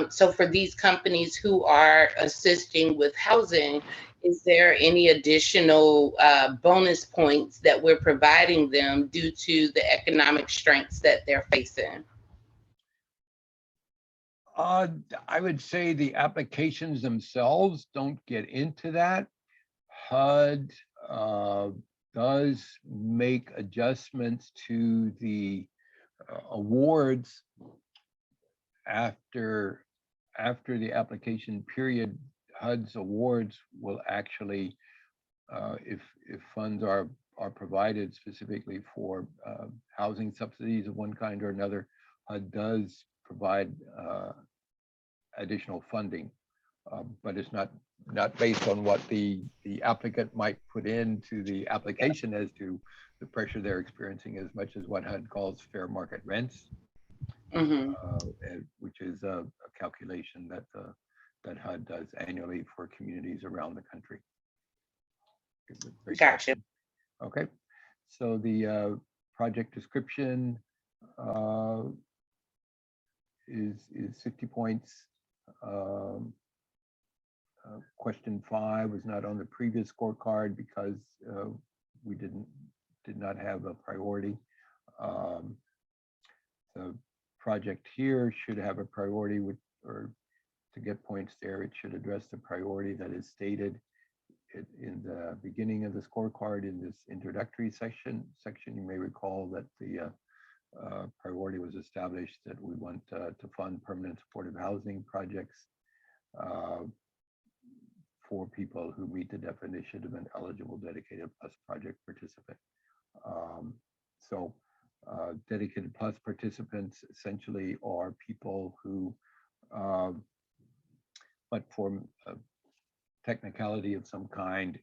So for these companies who are assisting with housing, is there any additional bonus points that we're providing them due to the economic strengths that they're facing? I would say the applications themselves don't get into that. HUD does make adjustments to the awards after the application period. HUD's awards will actually, if funds are provided specifically for housing subsidies of one kind or another, HUD does provide additional funding, but it's not based on what the applicant might put into the application as to the pressure they're experiencing, as much as what HUD calls fair market rents, which is a calculation that HUD does annually for communities around the country. Gotcha. Okay, so the project description is 50 points. Question 5 was not on the previous scorecard because we did not have a priority. The project here should have a priority or to get points there, it should address the priority that is stated in the beginning of the scorecard in this introductory section. You may recall that the priority was established that we want to fund permanent supportive housing projects for people who meet the definition of an eligible dedicated plus project participant. Dedicated plus participants essentially are people who, but for a technicality of some kind,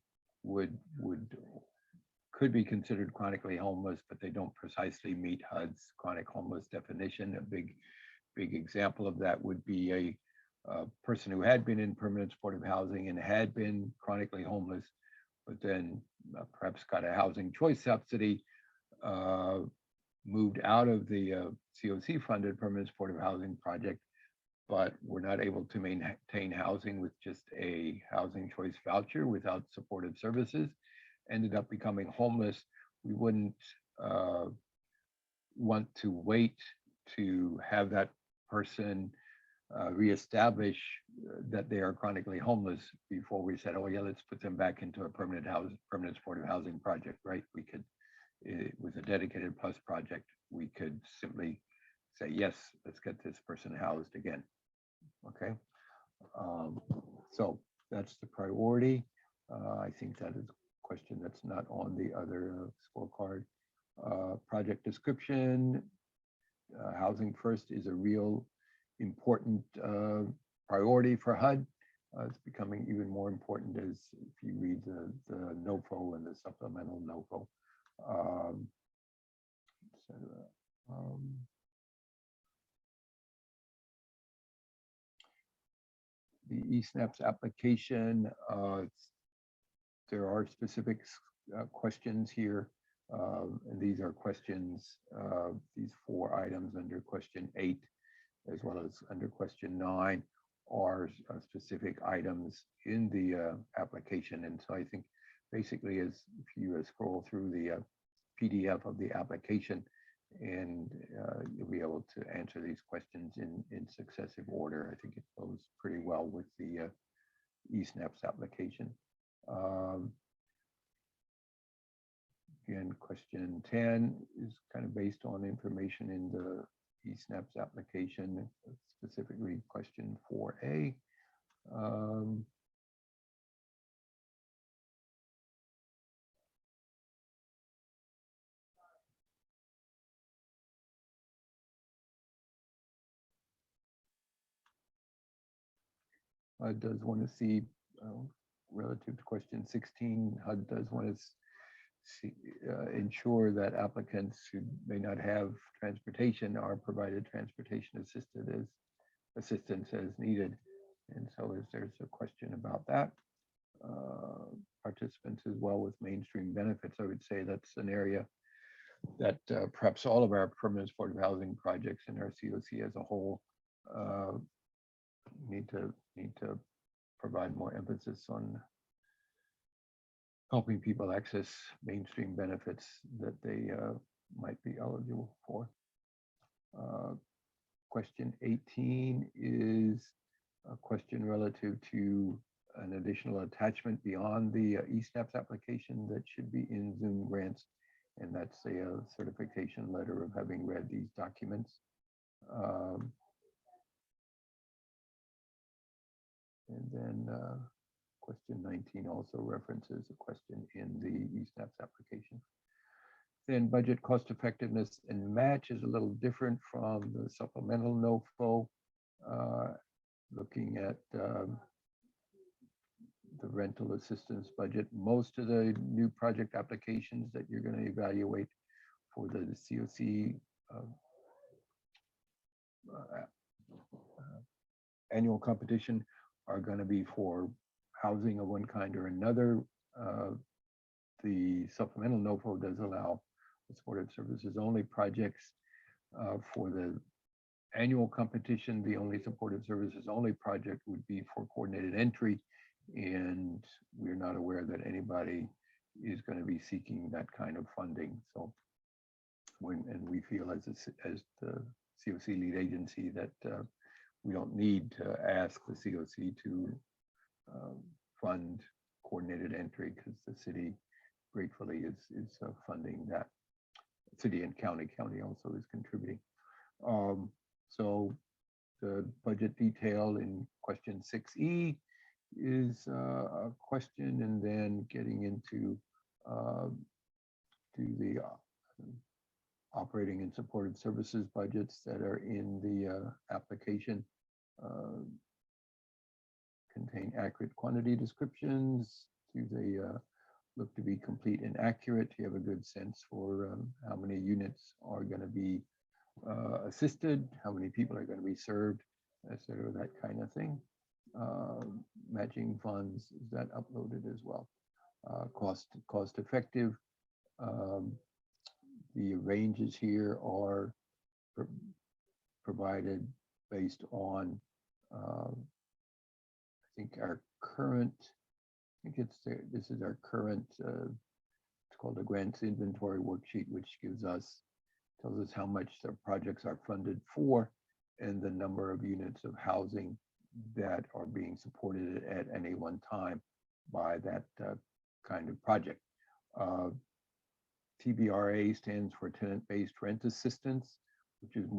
could be considered chronically homeless, but they don't precisely meet HUD's chronic homeless definition. A big example of that would be a person who had been in permanent supportive housing and had been chronically homeless, but then perhaps got a housing choice subsidy, moved out of the COC funded permanent supportive housing project, but were not able to maintain housing with just a housing choice voucher without supportive services, ended up becoming homeless. We wouldn't want to wait to have that person reestablish that they are chronically homeless before we said, oh yeah, let's put them back into a permanent supportive housing project, right? We could, with a dedicated plus project, we could simply say, yes, let's get this person housed again. Okay, so that's the priority. I think that is a question that's not on the other scorecard. Project description, housing first is a real important priority for HUD. It's becoming even more important as if you read the NOFO and the supplemental NOFO. The eSNAPS application, there are specific questions here. And these are questions, these 4 items under question 8, as well as under question 9, are specific items in the application. And so I think basically, as if you scroll through the PDF of the application, and you'll be able to answer these questions in successive order. I think it goes pretty well with the eSNAPS application. Again, question 10 is kind of based on information in the eSNAPS application, specifically question 4A. HUD does want to see, relative to question 16, HUD does want to ensure that applicants who may not have transportation are provided transportation assistance as needed. And so there's a question about that. Participants as well with mainstream benefits. I would say that's an area that perhaps all of our permanent supportive housing projects in our COC as a whole need to provide more emphasis on helping people access mainstream benefits that they might be eligible for. Question 18 is a question relative to an additional attachment beyond the eSNAPS application that should be in Zoom grants, and that's a certification letter of having read these documents. And then question 19 also references a question in the eSNAPS application. Then budget cost effectiveness and match is a little different from the supplemental NOFO. Looking at the rental assistance budget, most of the new project applications that you're going to evaluate for the COC annual competition are going to be for housing of one kind or another. The supplemental NOFO does allow supportive services only projects. For the annual competition, the only supportive services only project would be for coordinated entry, and we're not aware that anybody is going to be seeking that kind of funding. So and we feel as the COC lead agency that we don't need to ask the COC to fund coordinated entry, because the city gratefully is funding that. City and county also is contributing. So the budget detail in question 6E is a question, and then getting into to the operating and supported services budgets that are in the application. Contain accurate quantity descriptions. Do they look to be complete and accurate? Do you have a good sense for how many units are going to be assisted, how many people are going to be served, etc., that kind of thing. Matching funds, is that uploaded as well? Cost effective. The ranges here are provided based on I think our current, this is our current, it's called a grants inventory worksheet, which tells us how much the projects are funded for and the number of units of housing that are being supported at any one time by that kind of project. TBRA stands for tenant-based rent assistance, which is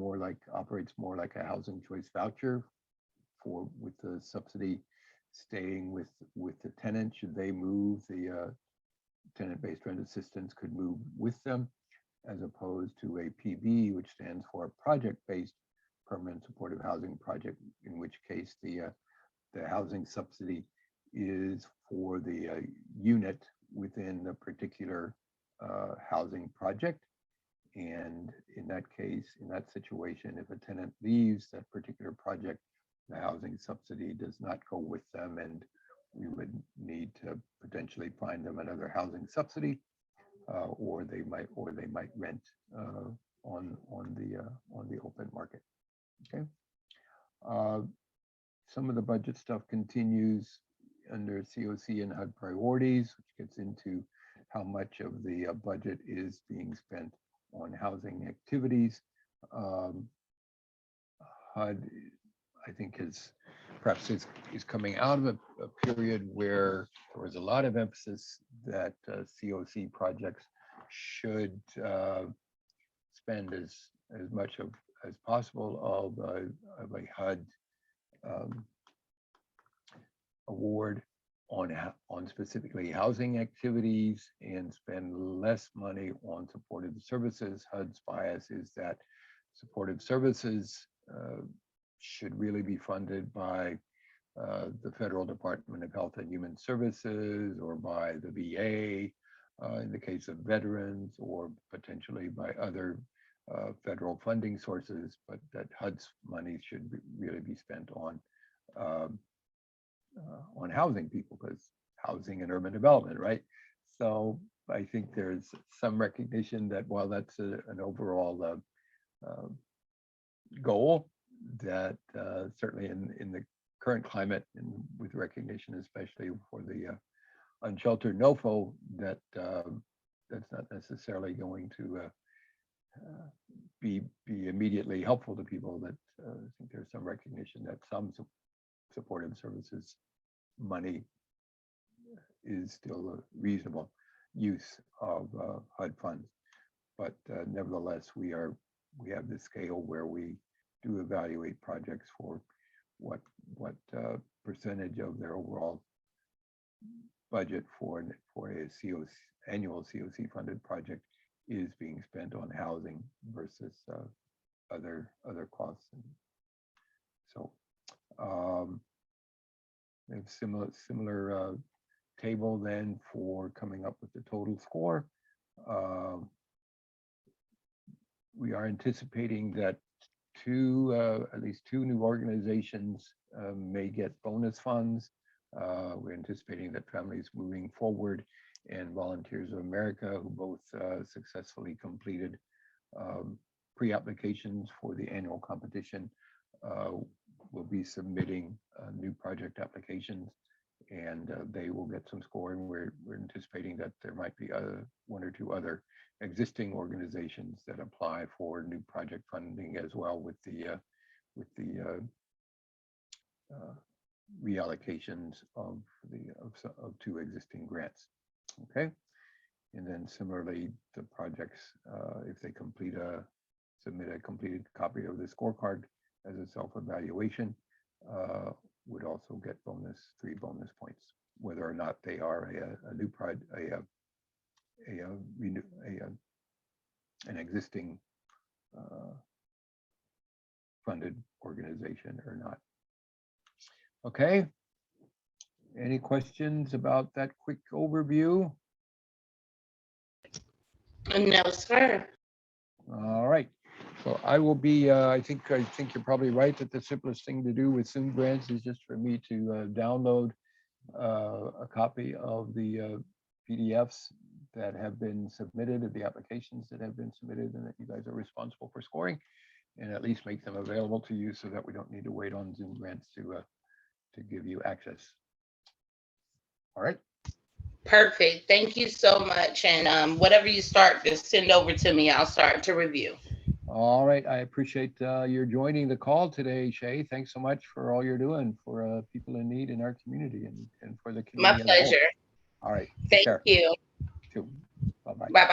operates more like a housing choice voucher with the subsidy staying with the tenant. Should they move, the tenant-based rent assistance could move with them, as opposed to a PB, which stands for a project-based permanent supportive housing project, in which case the housing subsidy is for the unit within the particular housing project. And in that case, in that situation, if a tenant leaves that particular project, the housing subsidy does not go with them, and we would need to potentially find them another housing subsidy, or they might rent on the open market. Okay. Some of the budget stuff continues under COC and HUD priorities, which gets into how much of the budget is being spent on housing activities. HUD, I think, perhaps is coming out of a period where there was a lot of emphasis that COC projects should spend as much as possible of a HUD award on specifically housing activities and spend less money on supportive services. HUD's bias is that supportive services should really be funded by the Federal Department of Health and Human Services or by the VA in the case of veterans, or potentially by other federal funding sources, but that HUD's money should really be spent on housing people, because housing and urban development, right? So I think there's some recognition that while that's an overall goal, that certainly in the current climate, and with recognition especially for the unsheltered NOFO, that that's not necessarily going to be immediately helpful to people. That I think there's some recognition that some supportive services money is still a reasonable use of HUD funds, but nevertheless, we have this scale where we do evaluate projects for what percentage of their overall budget for a COC, annual COC funded project is being spent on housing versus other costs. And so we have similar table then for coming up with the total score. We are anticipating that at least two new organizations may get bonus funds. We're anticipating that Families Moving Forward and Volunteers of America, who both successfully completed pre-applications for the annual competition, will be submitting new project applications, and they will get some scoring. We're anticipating that there might be one or two other existing organizations that apply for new project funding as well, with the reallocations of two existing grants. Okay, and then similarly, the projects, if they submit a completed copy of the scorecard as a self-evaluation, would also get 3 bonus points, whether or not they are a new project, an existing funded organization or not. Okay. Any questions about that quick overview? No, sir. All right. So I will be, I think you're probably right that the simplest thing to do with Zoom grants is just for me to download a copy of the PDFs that have been submitted, of the applications that have been submitted, and that you guys are responsible for scoring, and at least make them available to you so that we don't need to wait on Zoom grants to give you access. All right. Perfect. Thank you so much. And whatever you start to send over to me, I'll start to review. All right. I appreciate your joining the call today, Shay. Thanks so much for all you're doing for people in need in our community and for the community. My pleasure. All right. Thank you. Bye-bye. Bye-bye.